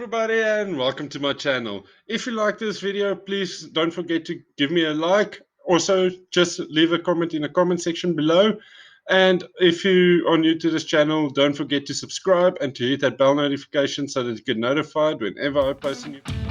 everybody and welcome to my channel. If you like this video, please don't forget to give me a like. Also, just leave a comment in the comment section below. And if you are new to this channel, don't forget to subscribe and to hit that bell notification so that you get notified whenever I post a new video.